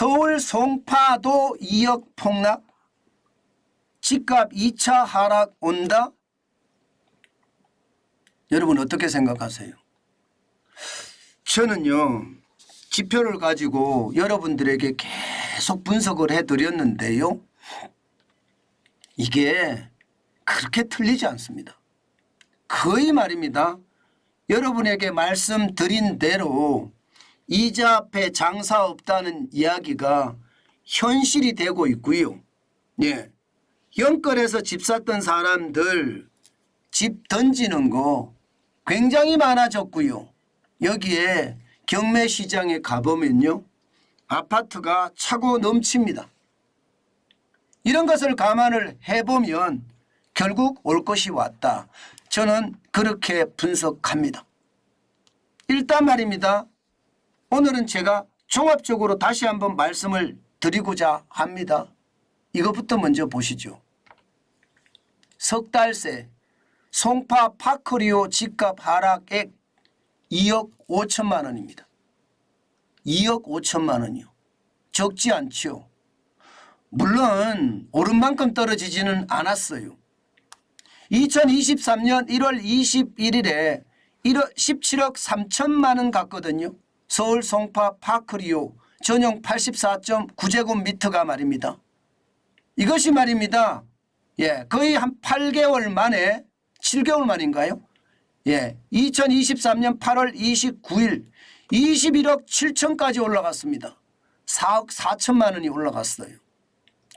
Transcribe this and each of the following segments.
서울 송파도 2억 폭락, 집값 2차 하락 온다? 여러분 어떻게 생각하세요? 저는요 지표를 가지고 여러분들에게 계속 분석을 해드렸는데요, 이게 그렇게 틀리지 않습니다. 거의 말입니다. 여러분에게 말씀드린 대로 이자 앞에 장사 없다는 이야기가 현실이 되고 있고요. 예, 영끌에서 집 샀던 사람들 집 던지는 거 굉장히 많아졌고요. 여기에 경매시장에 가보면요 아파트가 차고 넘칩니다. 이런 것을 감안을 해보면 결국 올 것이 왔다. 저는 그렇게 분석합니다. 일단 말입니다. 오늘은 제가 종합적으로 다시 한번 말씀을 드리고자 합니다. 이것부터 먼저 보시죠. 석 달 새 송파 파크리오 집값 하락액 2억 5천만 원입니다. 2억 5천만 원이요. 적지 않죠. 물론 오른 만큼 떨어지지는 않았어요. 2023년 1월 21일에 17억 3천만 원 갔거든요. 서울 송파 파크리오 전용 84.9제곱미터가 말입니다. 이것이 말입니다. 예, 거의 한 8개월 만에 7개월 만인가요? 예, 2023년 8월 29일 21억 7천까지 올라갔습니다. 4억 4천만 원이 올라갔어요.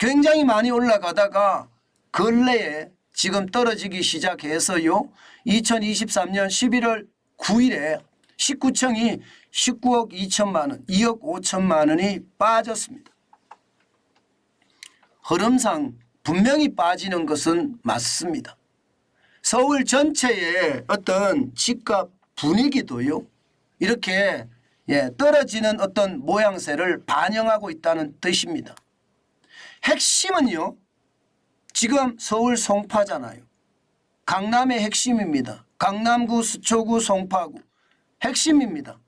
굉장히 많이 올라가다가 근래에 지금 떨어지기 시작해서요. 2023년 11월 9일에 19층이 19억 2천만 원, 2억 5천만 원이 빠졌습니다. 흐름상 분명히 빠지는 것은 맞습니다. 서울 전체의 어떤 집값 분위기도요. 이렇게 떨어지는 어떤 모양새를 반영하고 있다는 뜻입니다. 핵심은요. 지금 서울 송파잖아요. 강남의 핵심입니다. 강남구, 수초구, 송파구 핵심입니다.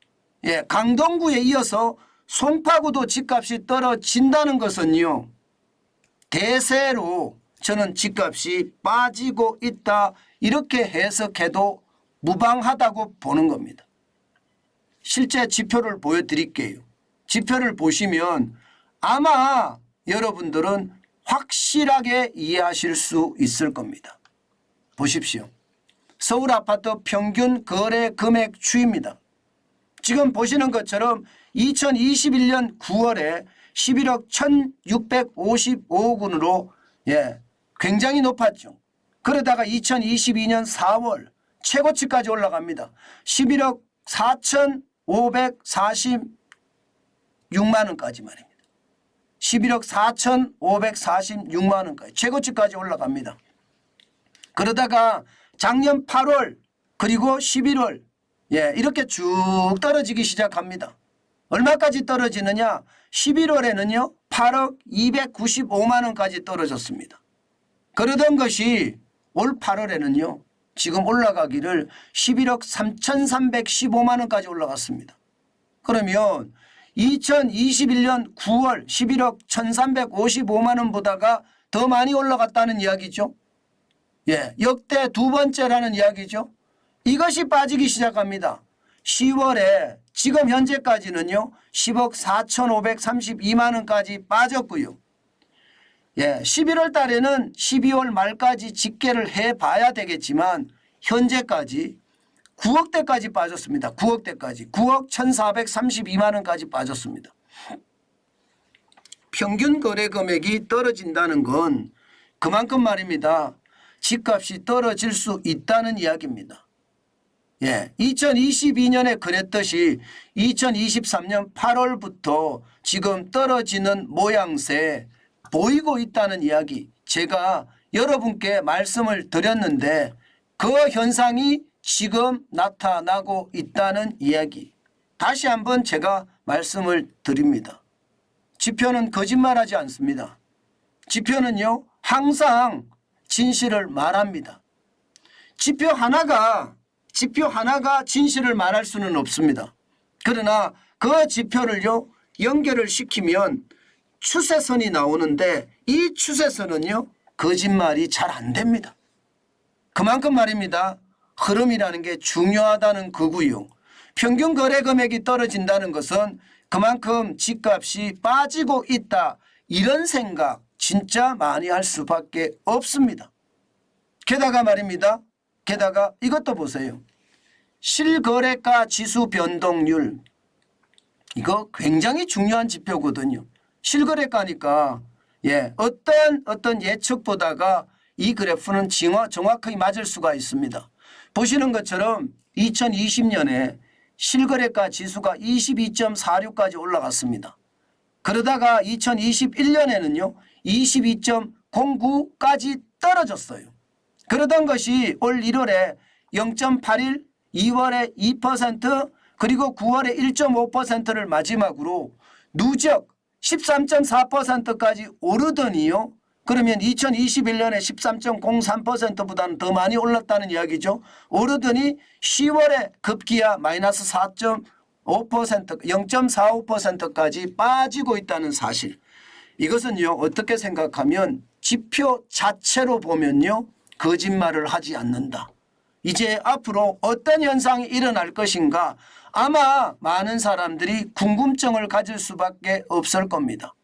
예, 강동구에 이어서 송파구도 집값이 떨어진다는 것은요. 대세로 저는 집값이 빠지고 있다 이렇게 해석해도 무방하다고 보는 겁니다. 실제 지표를 보여드릴게요. 지표를 보시면 아마 여러분들은 확실하게 이해하실 수 있을 겁니다. 보십시오. 서울 아파트 평균 거래 금액 추이입니다. 지금 보시는 것처럼 2021년 9월에 11억 1655억원으로 굉장히 높았죠. 그러다가 2022년 4월 최고치까지 올라갑니다. 11억 4,546만 원까지 말입니다. 11억 4,546만 원까지 최고치까지 올라갑니다. 그러다가 작년 8월 그리고 11월 이렇게 쭉 떨어지기 시작합니다. 얼마까지 떨어지느냐? 11월에는요 8억 295만 원까지 떨어졌습니다. 그러던 것이 올 8월에는요 지금 올라가기를 11억 3,315만 원까지 올라갔습니다. 그러면 2021년 9월 11억 1,355만 원보다가 더 많이 올라갔다는 이야기죠. 역대 두 번째라는 이야기죠. 이것이 빠지기 시작합니다. 10월에 지금 현재까지는요 10억 4,532만 원까지 빠졌고요. 11월 달에는 12월 말까지 집계를 해봐야 되겠지만 현재까지 9억대까지 빠졌습니다. 9억대까지 9억 1,432만 원까지 빠졌습니다. 평균 거래 금액이 떨어진다는 건 그만큼 말입니다. 집값이 떨어질 수 있다는 이야기입니다. 2022년에 그랬듯이 2023년 8월부터 지금 떨어지는 모양새 보이고 있다는 이야기 제가 여러분께 말씀을 드렸는데 그 현상이 지금 나타나고 있다는 이야기 다시 한번 제가 말씀을 드립니다. 지표는 거짓말하지 않습니다. 지표는요 항상 진실을 말합니다. 지표 하나가 진실을 말할 수는 없습니다. 그러나 그 지표를요 연결을 시키면 추세선이 나오는데 이 추세선은요 거짓말이 잘 안 됩니다. 그만큼 말입니다. 흐름이라는 게 중요하다는 거고요. 평균 거래 금액이 떨어진다는 것은 그만큼 집값이 빠지고 있다. 이런 생각 진짜 많이 할 수밖에 없습니다. 게다가 말입니다. 게다가 이것도 보세요. 실거래가 지수 변동률. 이거 굉장히 중요한 지표거든요. 실거래가니까 어떤 예측보다가 이 그래프는 정확하게 맞을 수가 있습니다. 보시는 것처럼 2020년에 실거래가 지수가 22.46까지 올라갔습니다. 그러다가 2021년에는요 22.09까지 떨어졌어요. 그러던 것이 올 1월에 0.81, 2월에 2%, 그리고 9월에 1.5%를 마지막으로 누적 13.4%까지 오르더니요. 그러면 2021년에 13.03%보다는 더 많이 올랐다는 이야기죠. 오르더니 10월에 급기야 마이너스 4.5%, 0.45%까지 빠지고 있다는 사실. 이것은요 어떻게 생각하면 지표 자체로 보면요 거짓말을 하지 않는다. 이제 앞으로 어떤 현상이 일어날 것인가 아마 많은 사람들이 궁금증을 가질 수밖에 없을 겁니다.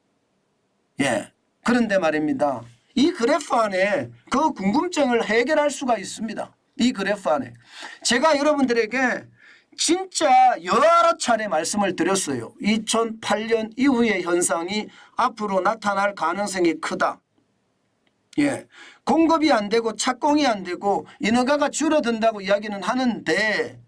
그런데 말입니다. 이 그래프 안에 그 궁금증을 해결할 수가 있습니다. 이 그래프 안에. 제가 여러분들에게 진짜 여러 차례 말씀을 드렸어요. 2008년 이후의 현상이 앞으로 나타날 가능성이 크다. 공급이 안 되고 착공이 안 되고 인허가가 줄어든다고 이야기는 하는데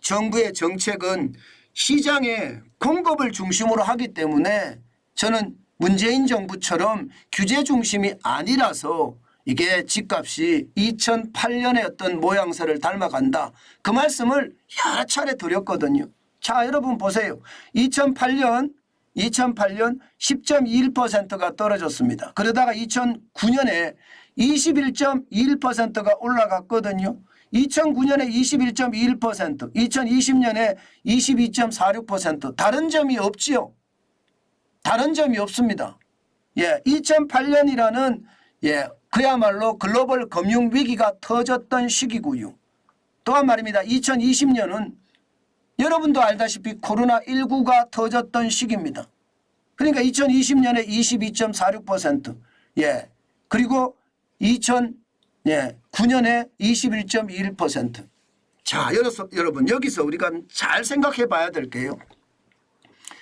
정부의 정책은 시장의 공급을 중심으로 하기 때문에 저는 문재인 정부처럼 규제 중심이 아니라서 이게 집값이 2008년의 어떤 모양새를 닮아간다. 그 말씀을 여러 차례 드렸거든요. 자, 여러분 보세요. 2008년 10.21%가 떨어졌습니다. 그러다가 2009년에 21.21%가 올라갔거든요. 2009년에 21.21%, 2020년에 22.46%. 다른 점이 없지요. 다른 점이 없습니다. 2008년이라는 그야말로 글로벌 금융 위기가 터졌던 시기고요. 또한 말입니다. 2020년은 여러분도 알다시피 코로나19가 터졌던 시기입니다. 그러니까 2020년에 22.46%, 그리고 2009년에 21.21%. 자, 여러분 여기서 우리가 잘 생각해 봐야 될 게요.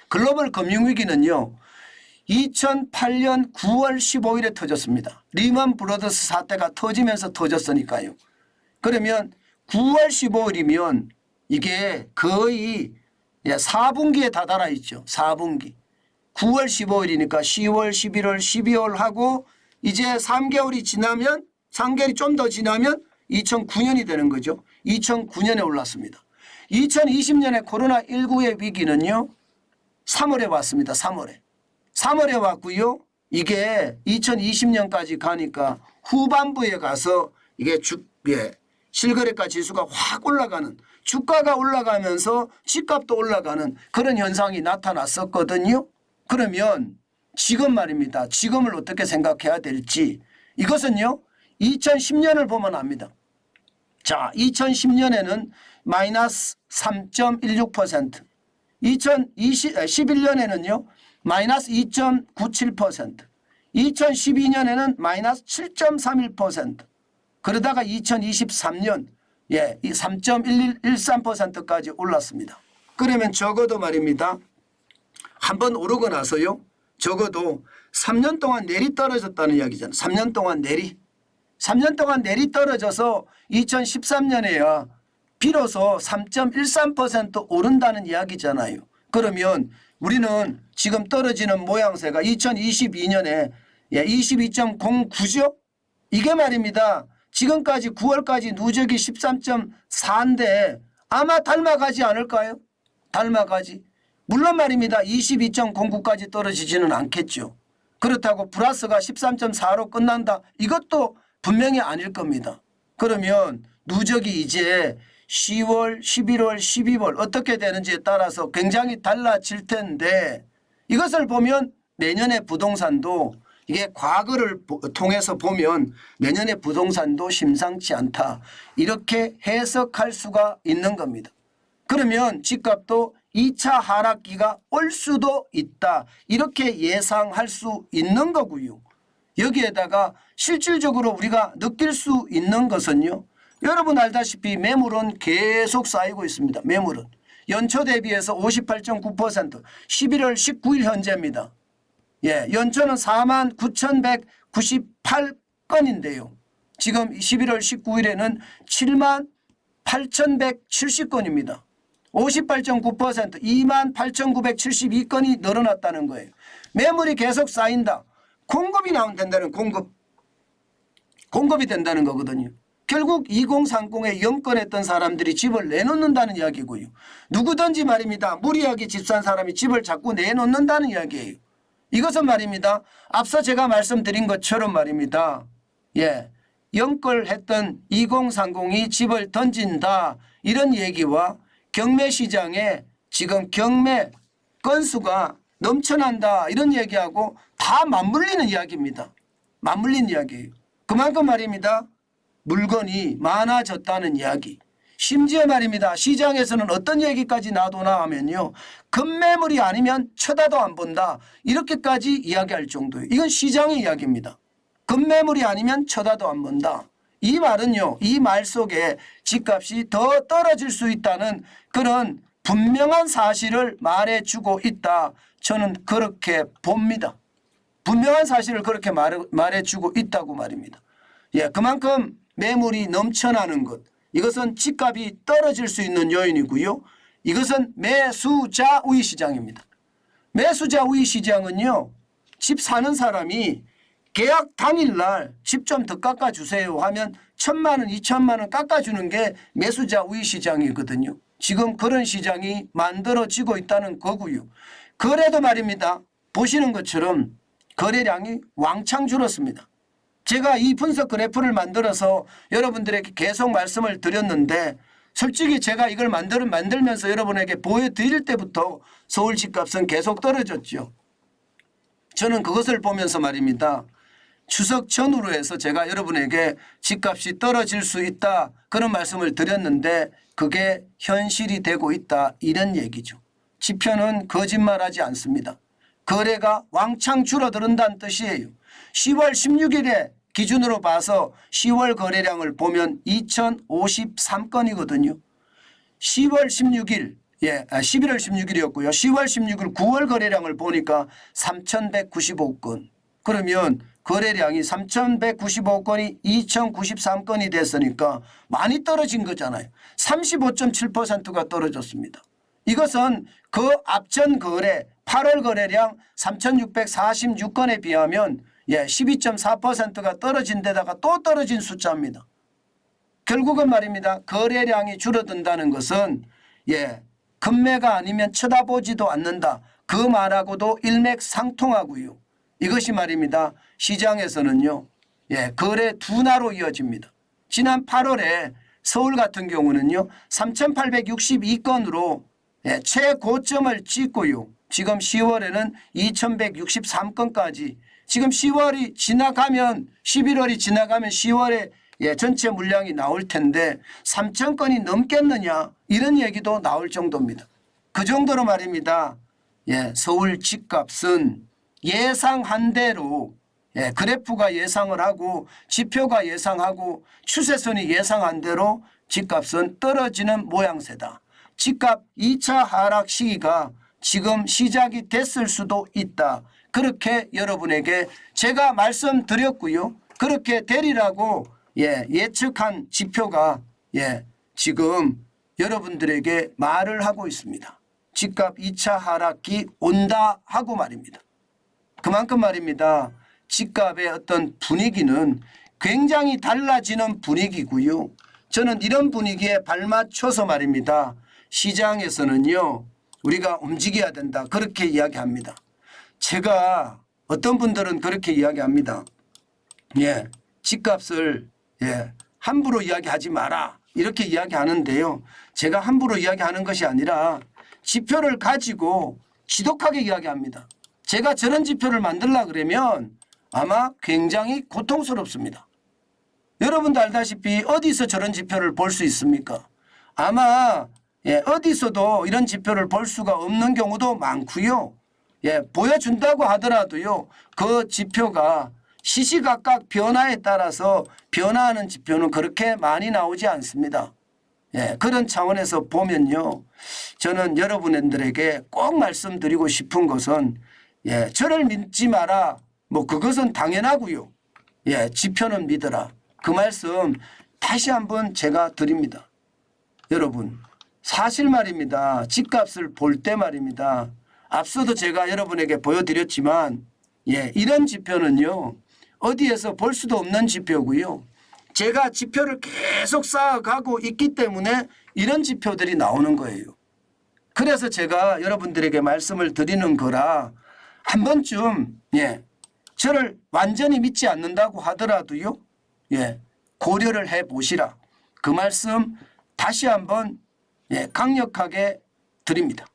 글로벌 금융위기는요. 2008년 9월 15일에 터졌습니다. 리먼 브러더스 사태가 터지면서 터졌으니까요. 그러면 9월 15일이면 이게 거의 4분기에 다다라 있죠. 4분기. 9월 15일이니까 10월, 11월, 12월 하고 이제 3개월이 지나면 3개월이 좀 더 지나면 2009년이 되는 거죠. 2009년에 올랐습니다. 2020년에 코로나19의 위기는요. 3월에 왔습니다. 3월에 왔고요. 이게 2020년까지 가니까 후반부에 가서 이게 실거래가 지수가 확 올라가는, 주가가 올라가면서 집값도 올라가는 그런 현상이 나타났었거든요. 그러면 지금 말입니다. 지금을 어떻게 생각해야 될지 이것은요. 2010년을 보면 압니다. 자, 2010년에는 마이너스 3.16%, 2011년에는요. 마이너스 2.97%, 2012년에는 마이너스 7.31%, 그러다가 2023년 3.13%까지 올랐습니다. 그러면 적어도 말입니다. 한번 오르고 나서요. 적어도 3년 동안 내리 떨어졌다는 이야기잖아요. 3년 동안 내리. 3년 동안 내리 떨어져서 2013년에야 비로소 3.13% 오른다는 이야기잖아요. 그러면 우리는 지금 떨어지는 모양새가 2022년에 22.09죠. 이게 말입니다. 지금까지 9월까지 누적이 13.4인데 아마 닮아가지 않을까요? 닮아가지. 물론 말입니다. 22.09까지 떨어지지는 않겠죠. 그렇다고 플러스가 13.4로 끝난다. 이것도 분명히 아닐 겁니다. 그러면 누적이 이제 10월, 11월, 12월 어떻게 되는지에 따라서 굉장히 달라질 텐데 이것을 보면 내년에 부동산도 이게 과거를 통해서 보면 내년에 부동산도 심상치 않다. 이렇게 해석할 수가 있는 겁니다. 그러면 집값도 2차 하락기가 올 수도 있다. 이렇게 예상할 수 있는 거고요. 여기에다가 실질적으로 우리가 느낄 수 있는 것은요. 여러분 알다시피 매물은 계속 쌓이고 있습니다. 매물은. 연초 대비해서 58.9% 11월 19일 현재입니다. 예, 연초는 49,198건인데요. 지금 11월 19일에는 78,170건입니다. 58.9% 28,972건이 늘어났다는 거예요. 매물이 계속 쌓인다. 공급이 나오면 된다는 공급이 된다는 거거든요. 결국 2030에 영권했던 사람들이 집을 내놓는다는 이야기고요. 누구든지 말입니다. 무리하게 집 산 사람이 집을 자꾸 내놓는다는 이야기예요. 이것은 말입니다. 앞서 제가 말씀드린 것처럼 말입니다. 예, 영권했던 2030이 집을 던진다. 이런 얘기와 경매시장에 지금 경매 건수가 넘쳐난다. 이런 얘기하고 다 맞물리는 이야기입니다. 맞물린 이야기예요. 그만큼 말입니다. 물건이 많아졌다는 이야기. 심지어 말입니다. 시장에서는 어떤 얘기까지 놔두나 하면요. 급매물이 아니면 쳐다도 안 본다. 이렇게까지 이야기할 정도예요. 이건 시장의 이야기입니다. 급매물이 아니면 쳐다도 안 본다. 이 말은요. 이 말 속에 집값이 더 떨어질 수 있다는 그런 분명한 사실을 말해주고 있다. 저는 그렇게 봅니다. 분명한 사실을 그렇게 말해주고 있다고 말입니다. 예, 그만큼 매물이 넘쳐나는 것. 이것은 집값이 떨어질 수 있는 요인이고요. 이것은 매수자 우위 시장입니다. 매수자 우위 시장은요. 집 사는 사람이 계약 당일날 집 좀 더 깎아주세요 하면 1,000만 원, 2,000만 원 깎아주는 게 매수자 우위 시장이거든요. 지금 그런 시장이 만들어지고 있다는 거고요. 거래도 말입니다. 보시는 것처럼 거래량이 왕창 줄었습니다. 제가 이 분석 그래프를 만들어서 여러분들에게 계속 말씀을 드렸는데 솔직히 제가 이걸 만들면서 여러분에게 보여드릴 때부터 서울 집값은 계속 떨어졌죠. 저는 그것을 보면서 말입니다. 추석 전후로 해서 제가 여러분에게 집값이 떨어질 수 있다 그런 말씀을 드렸는데 그게 현실이 되고 있다 이런 얘기죠. 지표는 거짓말하지 않습니다. 거래가 왕창 줄어든다는 뜻이에요. 10월 16일에 기준으로 봐서 10월 거래량을 보면 2,053건이거든요. 10월 16일, 11월 16일이었고요. 10월 16일 9월 거래량을 보니까 3,195건. 그러면 거래량이 3,195건이 2,093건이 됐으니까 많이 떨어진 거잖아요. 35.7%가 떨어졌습니다. 이것은 그 앞전 거래 8월 거래량 3,646건에 비하면 12.4%가 떨어진 데다가 또 떨어진 숫자입니다. 결국은 말입니다. 거래량이 줄어든다는 것은 급매가 아니면 쳐다보지도 않는다. 그 말하고도 일맥상통하고요. 이것이 말입니다. 시장에서는요. 거래 둔화로 이어집니다. 지난 8월에 서울 같은 경우는요. 3,862건으로 최고점을 찍고요. 지금 10월에는 2,163건까지 지금 10월이 지나가면 11월이 지나가면 10월에 전체 물량이 나올 텐데 3,000건이 넘겠느냐 이런 얘기도 나올 정도입니다. 그 정도로 말입니다. 서울 집값은 예상한 대로 그래프가 예상을 하고 지표가 예상하고 추세선이 예상한 대로 집값은 떨어지는 모양새다. 집값 2차 하락 시기가 지금 시작이 됐을 수도 있다. 그렇게 여러분에게 제가 말씀드렸고요. 그렇게 되리라고 예측한 지표가 지금 여러분들에게 말을 하고 있습니다. 집값 2차 하락기 온다 하고 말입니다. 그만큼 말입니다. 집값의 어떤 분위기는 굉장히 달라지는 분위기고요. 저는 이런 분위기에 발맞춰서 말입니다. 시장에서는요. 우리가 움직여야 된다. 그렇게 이야기합니다. 제가 어떤 분들은 그렇게 이야기합니다. 집값을 함부로 이야기하지 마라. 이렇게 이야기하는데요. 제가 함부로 이야기하는 것이 아니라 지표를 가지고 지독하게 이야기합니다. 제가 저런 지표를 만들려 그러면 아마 굉장히 고통스럽습니다. 여러분도 알다시피 어디서 저런 지표를 볼 수 있습니까? 아마 어디서도 이런 지표를 볼 수가 없는 경우도 많고요. 보여준다고 하더라도요. 그 지표가 시시각각 변화에 따라서 변화하는 지표는 그렇게 많이 나오지 않습니다. 그런 차원에서 보면요. 저는 여러분들에게 꼭 말씀드리고 싶은 것은 저를 믿지 마라. 뭐 그것은 당연하고요. 지표는 믿어라. 그 말씀 다시 한번 제가 드립니다. 여러분 사실 말입니다. 집값을 볼 때 말입니다. 앞서도 제가 여러분에게 보여드렸지만 이런 지표는요. 어디에서 볼 수도 없는 지표고요. 제가 지표를 계속 쌓아가고 있기 때문에 이런 지표들이 나오는 거예요. 그래서 제가 여러분들에게 말씀을 드리는 거라 한 번쯤 저를 완전히 믿지 않는다고 하더라도요. 고려를 해보시라. 그 말씀 다시 한번 강력하게 드립니다.